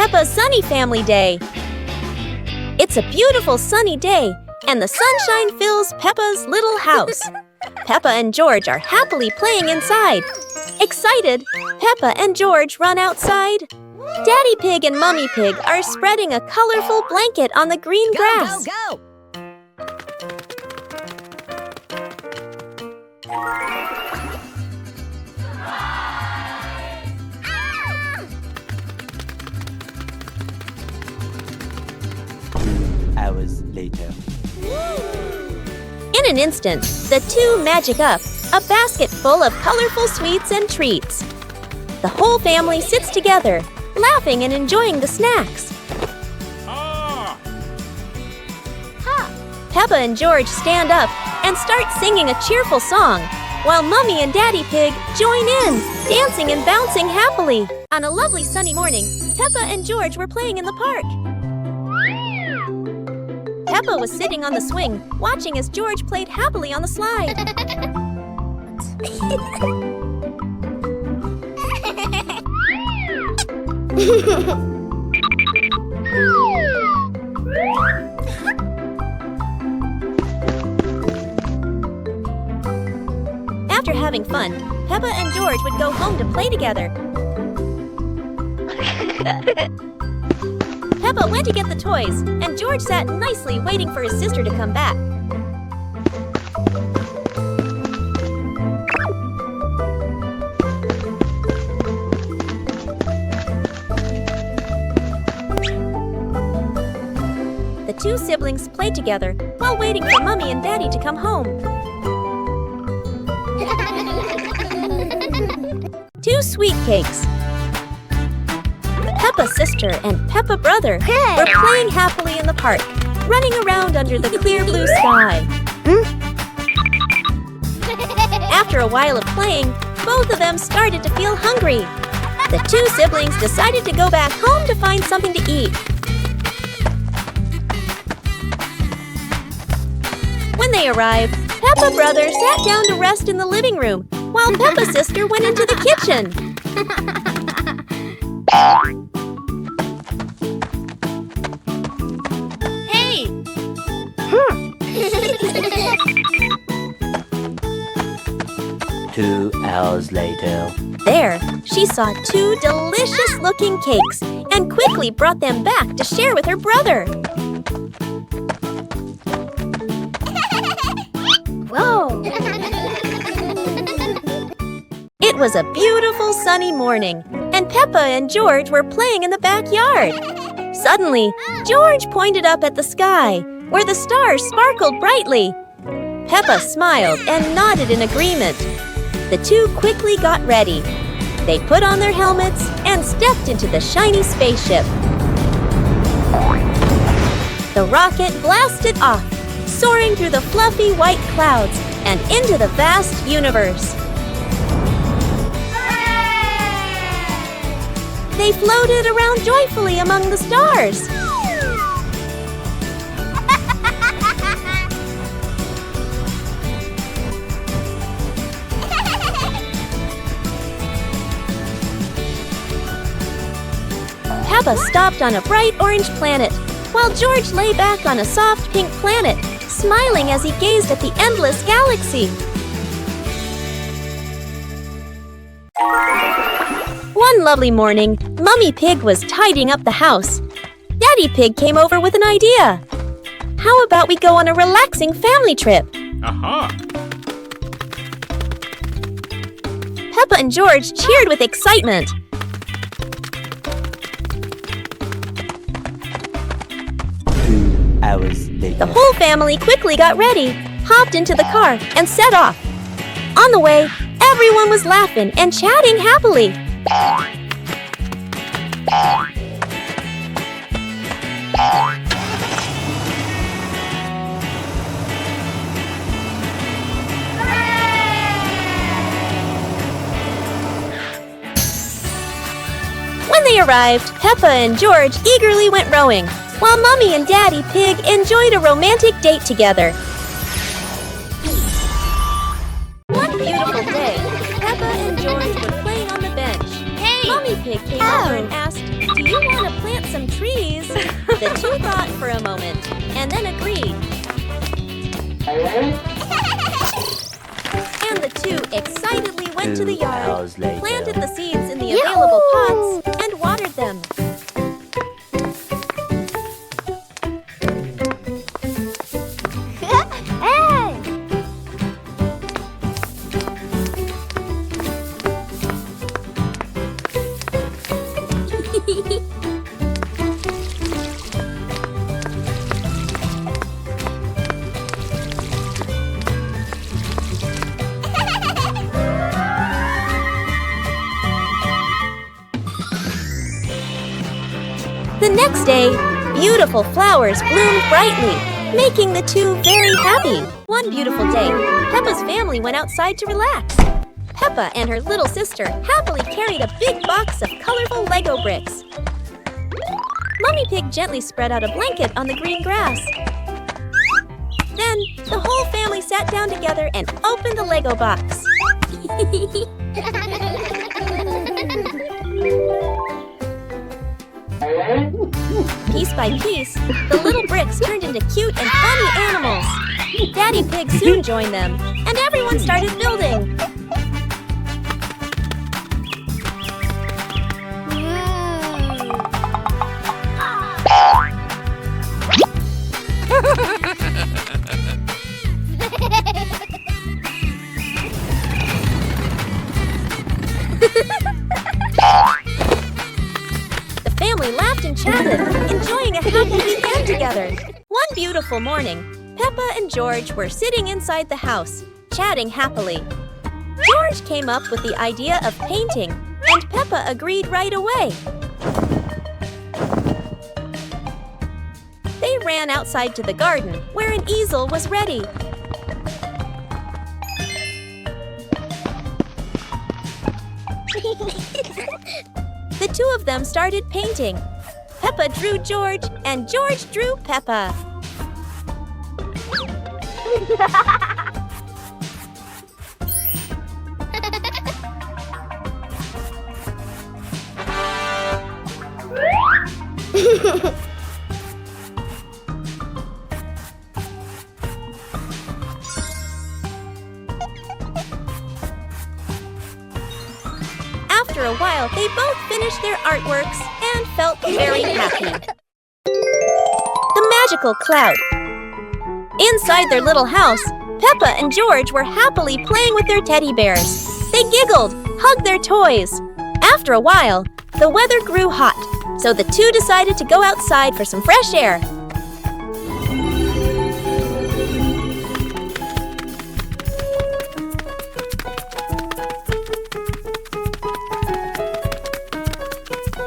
Peppa's Sunny Family Day. It's a beautiful sunny day, and the sunshine fills Peppa's little house. Peppa and George are happily playing inside. Excited, Peppa and George run outside. Daddy Pig and Mummy Pig are spreading a colorful blanket on the green grass. Go! Hours later. In an instant, the two magic up a basket full of colorful sweets and treats. The whole family sits together, laughing and enjoying the snacks. Peppa and George stand up and start singing a cheerful song, while Mummy and Daddy Pig join in, dancing and bouncing happily. On a lovely sunny morning, Peppa and George were playing in the park. Peppa was sitting on the swing, watching as George played happily on the slide. After having fun, Peppa and George would go home to play together. Peppa went to get the toys, and George sat nicely waiting for his sister to come back. The two siblings played together while waiting for Mummy and Daddy to come home. Two sweet cakes. Peppa's sister and Peppa brother were playing happily in the park, running around under the clear blue sky. After a while of playing, both of them started to feel hungry. The two siblings decided to go back home to find something to eat. When they arrived, Peppa brother sat down to rest in the living room, while Peppa's sister went into the kitchen. Hey! 2 hours later. There, she saw two delicious-looking cakes and quickly brought them back to share with her brother. Whoa! It was a beautiful sunny morning, and Peppa and George were playing in the backyard. Suddenly, George pointed up at the sky, where the stars sparkled brightly. Peppa smiled and nodded in agreement. The two quickly got ready. They put on their helmets and stepped into the shiny spaceship. The rocket blasted off, soaring through the fluffy white clouds and into the vast universe. They floated around joyfully among the stars. Peppa stopped on a bright orange planet, while George lay back on a soft pink planet, smiling as he gazed at the endless galaxy. One lovely morning, Mummy Pig was tidying up the house. Daddy Pig came over with an idea. How about we go on a relaxing family trip? Peppa and George cheered with excitement. Hours later. The whole family quickly got ready, hopped into the car, and set off. On the way, everyone was laughing and chatting happily. When they arrived, Peppa and George eagerly went rowing, while Mummy and Daddy Pig enjoyed a romantic date together. One beautiful day, Peppa and George were playing on the bench. Mummy Pig came over and asked, "Do you want to plant some trees. The two thought for a moment and then agreed. And the two excitedly went to the yard, planted the seeds in the available pots, and watered them. The next day, beautiful flowers bloomed brightly, making the two very happy. One beautiful day, Peppa's family went outside to relax. Peppa and her little sister happily carried a big box of colorful Lego bricks. Mummy Pig gently spread out a blanket on the green grass. Then, the whole family sat down together and opened the Lego box. Piece by piece, the little bricks turned into cute and funny animals. Daddy Pig soon joined them, and everyone started building. The family laughed and chatted, enjoying a happy weekend together. One beautiful morning, Peppa and George were sitting inside the house, chatting happily. George came up with the idea of painting, and Peppa agreed right away. They ran outside to the garden, where an easel was ready. The two of them started painting. Peppa drew George, and George drew Peppa. After a while, they both finished their artworks and felt very happy. The magical cloud. Inside their little house, Peppa and George were happily playing with their teddy bears. They giggled, hugged their toys. After a while, the weather grew hot, so the two decided to go outside for some fresh air.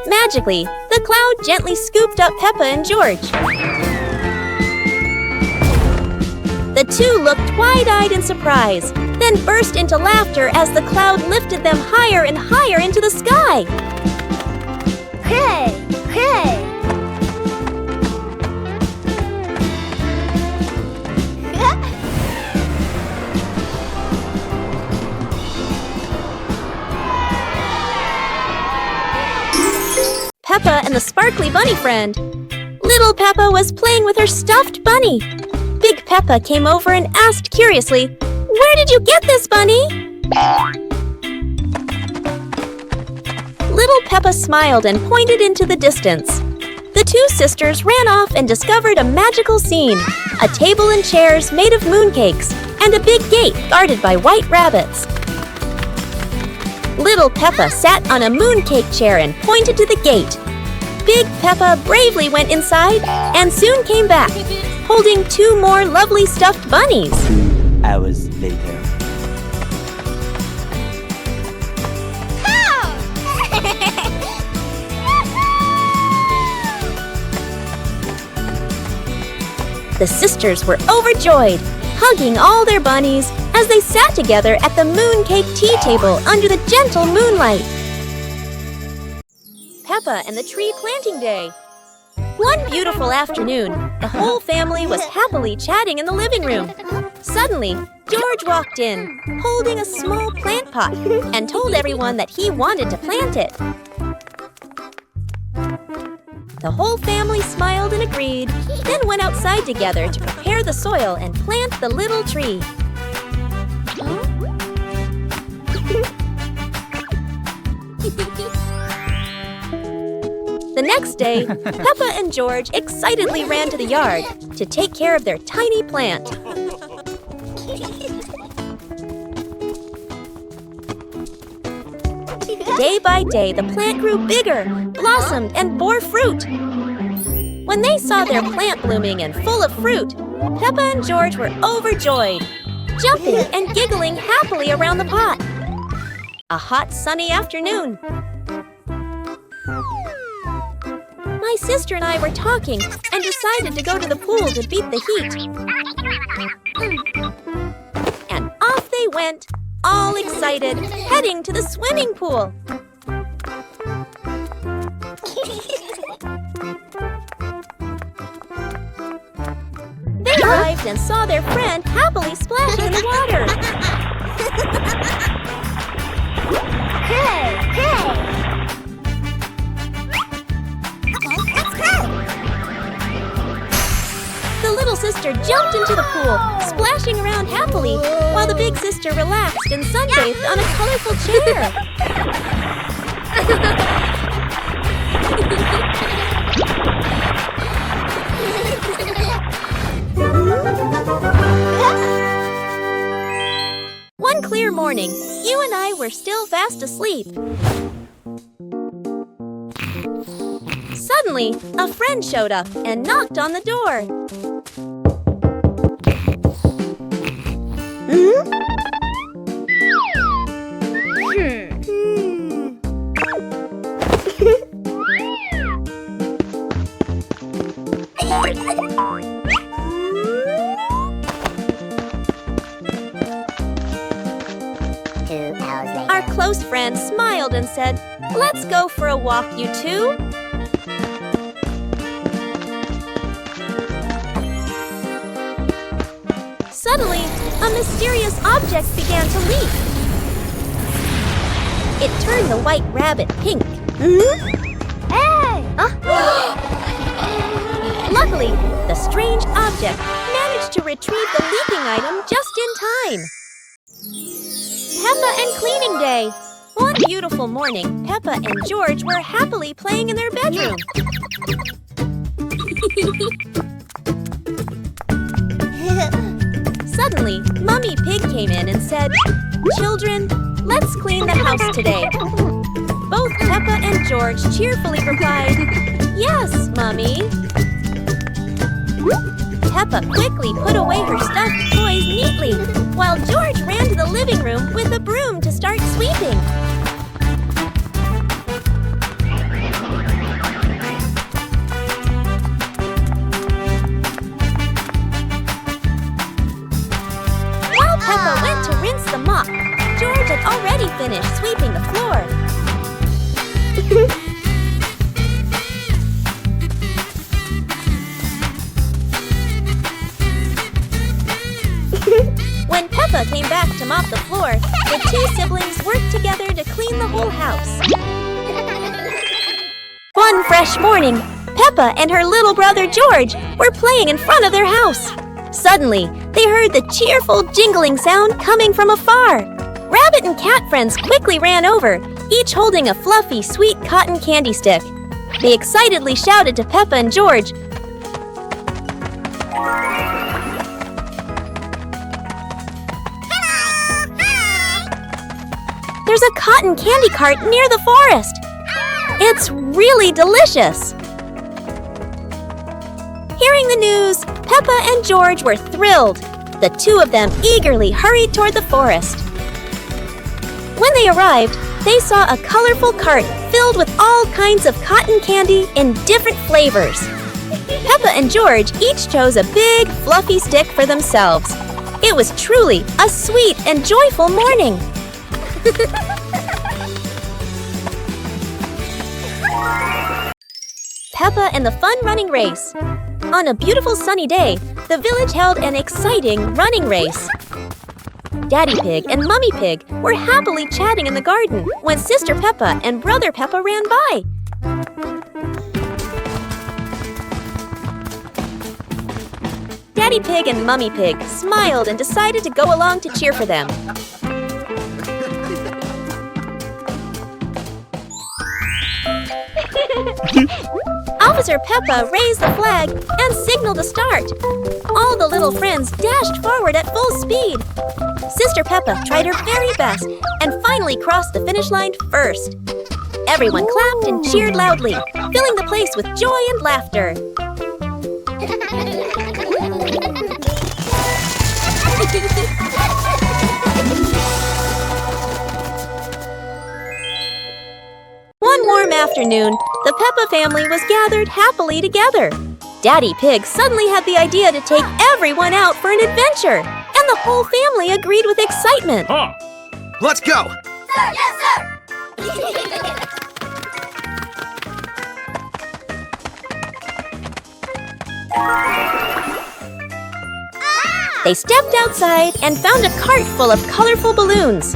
Magically, the cloud gently scooped up Peppa and George. The two looked wide-eyed in surprise, then burst into laughter as the cloud lifted them higher and higher into the sky. Hey! Hey! Peppa and the sparkly bunny friend. Little Peppa was playing with her stuffed bunny. Big Peppa came over and asked curiously, "Where did you get this bunny?" Little Peppa smiled and pointed into the distance. The two sisters ran off and discovered a magical scene, a table and chairs made of mooncakes, and a big gate guarded by white rabbits. Little Peppa sat on a mooncake chair and pointed to the gate. Big Peppa bravely went inside and soon came back, holding two more lovely stuffed bunnies. 2 hours later. The sisters were overjoyed, hugging all their bunnies as they sat together at the mooncake tea table under the gentle moonlight. Peppa and the Tree Planting Day. One beautiful afternoon, the whole family was happily chatting in the living room. Suddenly, George walked in, holding a small plant pot, and told everyone that he wanted to plant it. The whole family smiled and agreed, then went outside together to prepare the soil and plant the little tree. The next day, Peppa and George excitedly ran to the yard to take care of their tiny plant. Day by day, the plant grew bigger, blossomed, and bore fruit. When they saw their plant blooming and full of fruit, Peppa and George were overjoyed, jumping and giggling happily around the pot. A hot, sunny afternoon. My sister and I were talking and decided to go to the pool to beat the heat. And off they went, all excited, heading to the swimming pool. They arrived and saw their friend happily splashing in the water. Hey! The little sister jumped into the pool, splashing around happily, while the big sister relaxed and sunbathed on a colorful chair. One clear morning, you and I were still fast asleep. Suddenly, a friend showed up and knocked on the door. Our close friend smiled and said, "Let's go for a walk, you two." Suddenly, a mysterious object began to leap. It turned the white rabbit pink. Hey! Luckily, the strange object managed to retrieve the leaping item just in time. Peppa and cleaning day. One beautiful morning, Peppa and George were happily playing in their bedroom. Suddenly, Mummy Pig came in and said, "Children, let's clean the house today." Both Peppa and George cheerfully replied, "Yes, Mummy." Peppa quickly put away her stuffed toys neatly, while George ran to the living room with a broom to start sweeping. While Peppa went to rinse the mop, George had already finished sweeping the floor. When Peppa came back to mop the floor, the two siblings worked together to clean the whole house. One fresh morning, Peppa and her little brother George were playing in front of their house. Suddenly, they heard the cheerful jingling sound coming from afar. Rabbit and cat friends quickly ran over, each holding a fluffy, sweet cotton candy stick. They excitedly shouted to Peppa and George, "There's a cotton candy cart near the forest. It's really delicious." Hearing the news, Peppa and George were thrilled. The two of them eagerly hurried toward the forest. When they arrived, they saw a colorful cart filled with all kinds of cotton candy in different flavors. Peppa and George each chose a big, fluffy stick for themselves. It was truly a sweet and joyful morning. Peppa and the fun running race. On a beautiful sunny day, the village held an exciting running race. Daddy Pig and Mummy Pig were happily chatting in the garden when Sister Peppa and Brother Peppa ran by. Daddy Pig and Mummy Pig smiled and decided to go along to cheer for them. Officer Peppa raised the flag and signaled a start. All the little friends dashed forward at full speed. Sister Peppa tried her very best and finally crossed the finish line first. Everyone clapped and cheered loudly, filling the place with joy and laughter. One warm afternoon, the Peppa family was gathered happily together. Daddy Pig suddenly had the idea to take everyone out for an adventure, and the whole family agreed with excitement. Huh. Let's go! Sir, yes, sir! They stepped outside and found a cart full of colorful balloons.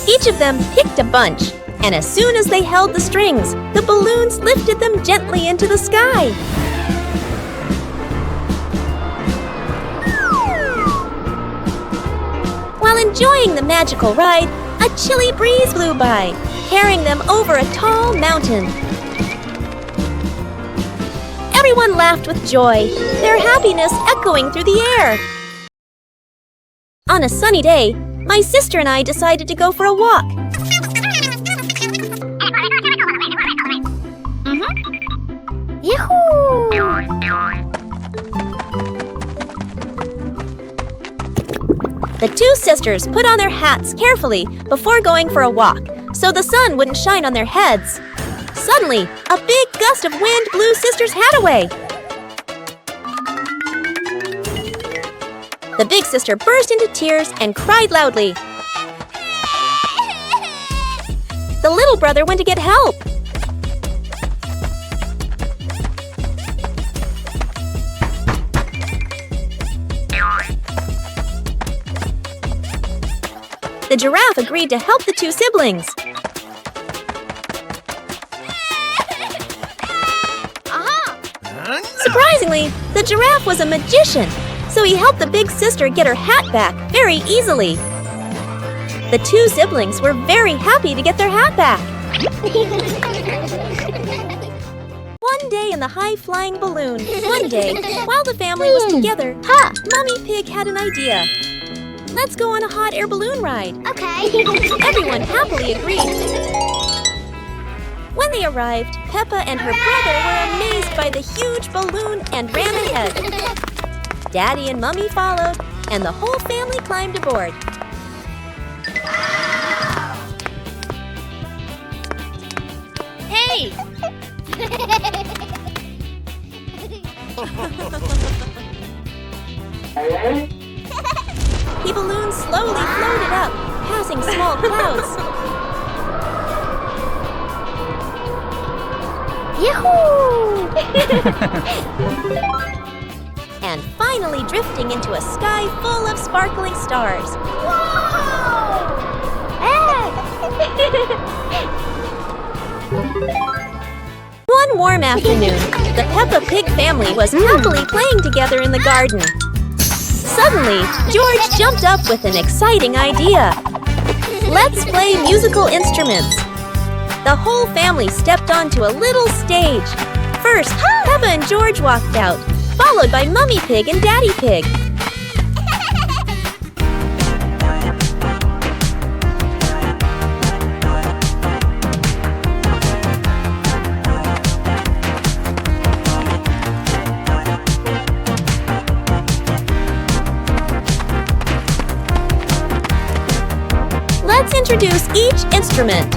Each of them picked a bunch, and as soon as they held the strings, the balloons lifted them gently into the sky. While enjoying the magical ride, a chilly breeze blew by, carrying them over a tall mountain. Everyone laughed with joy, their happiness echoing through the air. On a sunny day, my sister and I decided to go for a walk. Yahoo! The two sisters put on their hats carefully before going for a walk, so the sun wouldn't shine on their heads. Suddenly, a big gust of wind blew Sister's hat away. The big sister burst into tears and cried loudly. The little brother went to get help. The giraffe agreed to help the two siblings. Surprisingly, the giraffe was a magician, so he helped the big sister get her hat back very easily. The two siblings were very happy to get their hat back. One day in the high-flying balloon, one day, while the family was together, Mummy Pig had an idea. Let's go on a hot air balloon ride. Okay. Everyone happily agreed. When they arrived, Peppa and her brother were amazed by the huge balloon and ran ahead. Daddy and Mummy followed, and the whole family climbed aboard. Hey! The balloon slowly floated up, passing small clouds. Yahoo! And finally drifting into a sky full of sparkling stars. One warm afternoon, the Peppa Pig family was happily playing together in the garden. Suddenly, George jumped up with an exciting idea. Let's play musical instruments. The whole family stepped onto a little stage. First, Peppa and George walked out, followed by Mummy Pig and Daddy Pig. Let's introduce each instrument.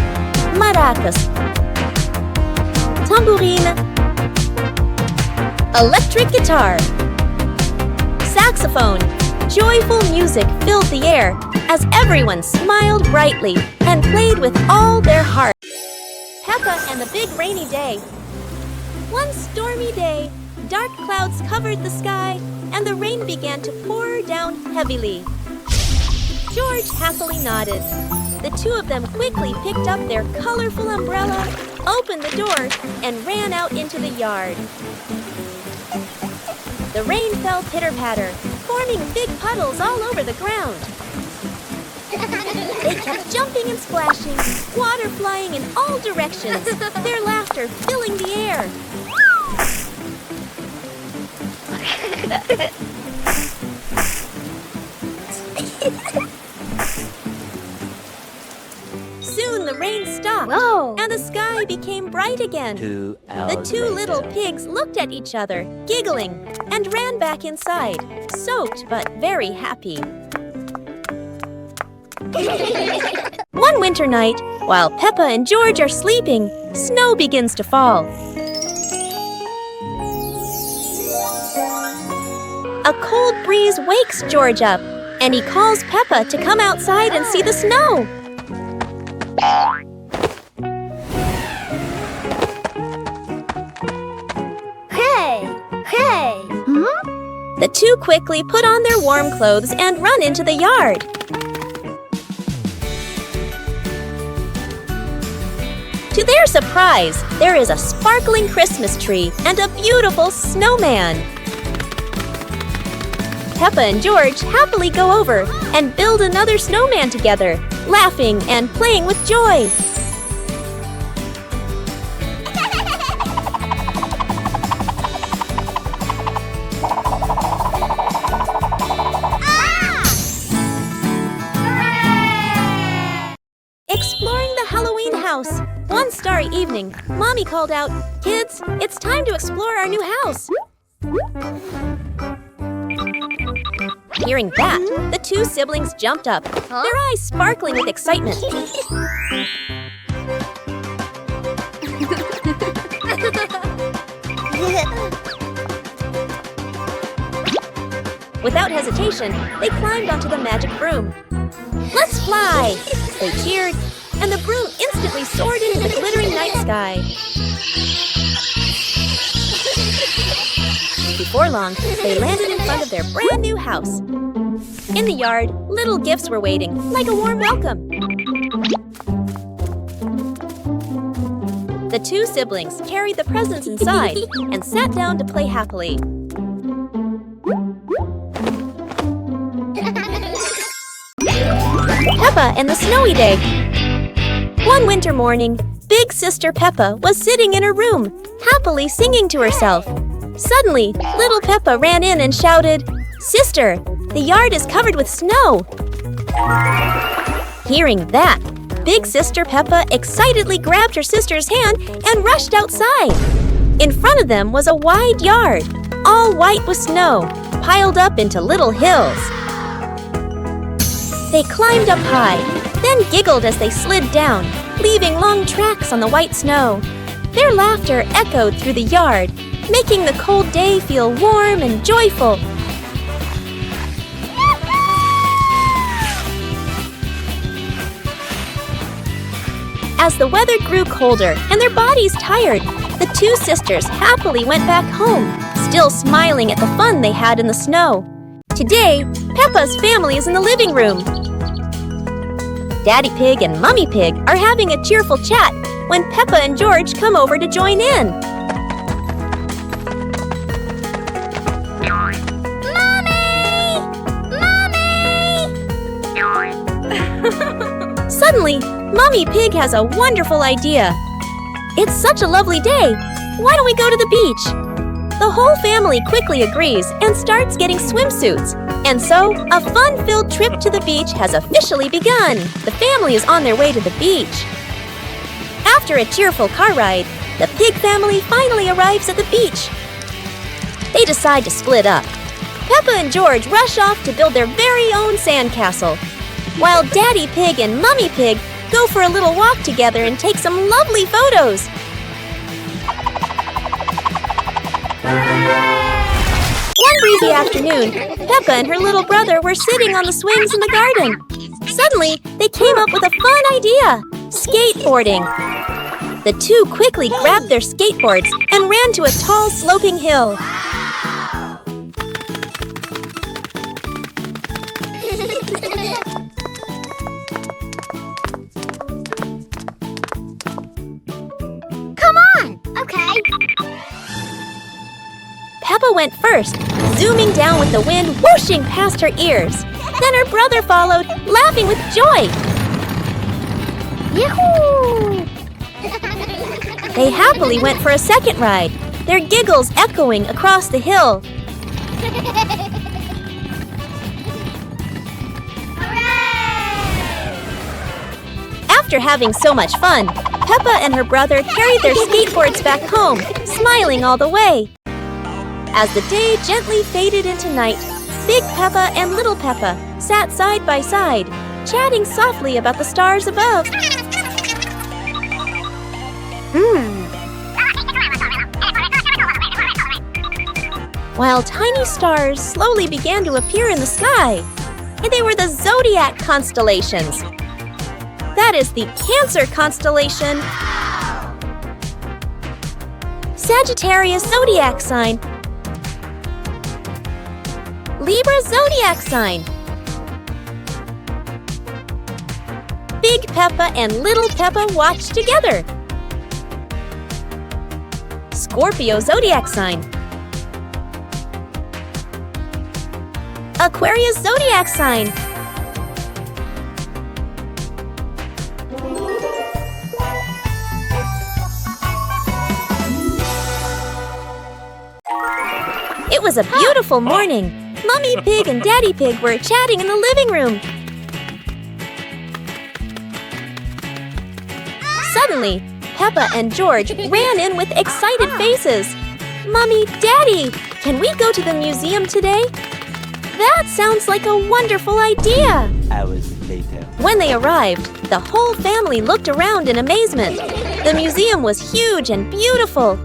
Maracas, tambourine, electric guitar, saxophone. Joyful music filled the air as everyone smiled brightly and played with all their heart. Peppa and the Big Rainy Day. One stormy day, dark clouds covered the sky and the rain began to pour down heavily. George happily nodded. The The two of them quickly picked up their colorful umbrella, opened the door, and ran out into the yard. The rain fell pitter-patter, forming big puddles all over the ground. They kept jumping and splashing, water flying in all directions, their laughter filling the air. Soon the rain stopped, and the sky became bright again. 2 The hours two later. little pigs looked at each other, giggling, and ran back inside, soaked but very happy. One winter night, while Peppa and George are sleeping, snow begins to fall. A cold breeze wakes George up, and he calls Peppa to come outside and see the snow. Hey! The two quickly put on their warm clothes and run into the yard. To their surprise, there is a sparkling Christmas tree and a beautiful snowman. Peppa and George happily go over and build another snowman together, laughing and playing with joy. Exploring the Halloween house. One starry evening, Mommy called out, "Kids, it's time to explore our new house." Hearing that, the two siblings jumped up, their eyes sparkling with excitement. Without hesitation, they climbed onto the magic broom. "Let's fly!" They cheered, and the broom instantly soared into the glittering night sky. Before long, they landed in front of their brand new house. In the yard, little gifts were waiting, like a warm welcome. The two siblings carried the presents inside and sat down to play happily. Peppa and the Snowy Day. One winter morning, Big Sister Peppa was sitting in her room, happily singing to herself. Suddenly, little Peppa ran in and shouted, "Sister, the yard is covered with snow." Hearing that, Big Sister Peppa excitedly grabbed her sister's hand and rushed outside. In front of them was a wide yard, all white with snow, piled up into little hills. They climbed up high, then giggled as they slid down, leaving long tracks on the white snow. Their laughter echoed through the yard, making the cold day feel warm and joyful. As the weather grew colder and their bodies tired, the two sisters happily went back home, still smiling at the fun they had in the snow. Today, Peppa's family is in the living room. Daddy Pig and Mummy Pig are having a cheerful chat when Peppa and George come over to join in. Suddenly, Mummy Pig has a wonderful idea. "It's such a lovely day. Why don't we go to the beach?" The whole family quickly agrees and starts getting swimsuits. And so, a fun-filled trip to the beach has officially begun. The family is on their way to the beach. After a cheerful car ride, the Pig family finally arrives at the beach. They decide to split up. Peppa and George rush off to build their very own sandcastle, while Daddy Pig and Mummy Pig go for a little walk together and take some lovely photos. One breezy afternoon, Peppa and her little brother were sitting on the swings in the garden. Suddenly, they came up with a fun idea: skateboarding. The two quickly grabbed their skateboards and ran to a tall, sloping hill. Peppa went first, zooming down with the wind whooshing past her ears. Then her brother followed, laughing with joy. Yahoo! They happily went for a second ride, their giggles echoing across the hill. After having so much fun, Peppa and her brother carried their skateboards back home, smiling all the way. As the day gently faded into night, Big Peppa and Little Peppa sat side by side, chatting softly about the stars above. While tiny stars slowly began to appear in the sky, and they were the zodiac constellations. That is the Cancer constellation, Sagittarius zodiac sign, Libra zodiac sign. Big Peppa and Little Peppa watched together. Scorpio zodiac sign, Aquarius zodiac sign, It was a beautiful morning. Mummy Pig and Daddy Pig were chatting in the living room. Suddenly, Peppa and George ran in with excited faces. Mommy, Daddy, can we go to the museum today? That sounds like a wonderful idea. Hours later. When they arrived, the whole family looked around in amazement. The museum was huge and beautiful.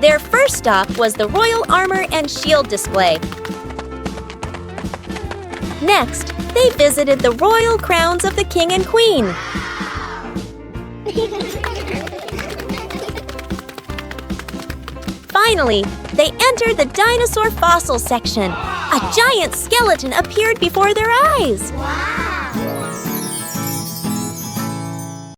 Their first stop was the Royal Armor and Shield display. Next, they visited the royal crowns of the King and Queen. Finally, they entered the dinosaur fossil section. A giant skeleton appeared before their eyes. Wow!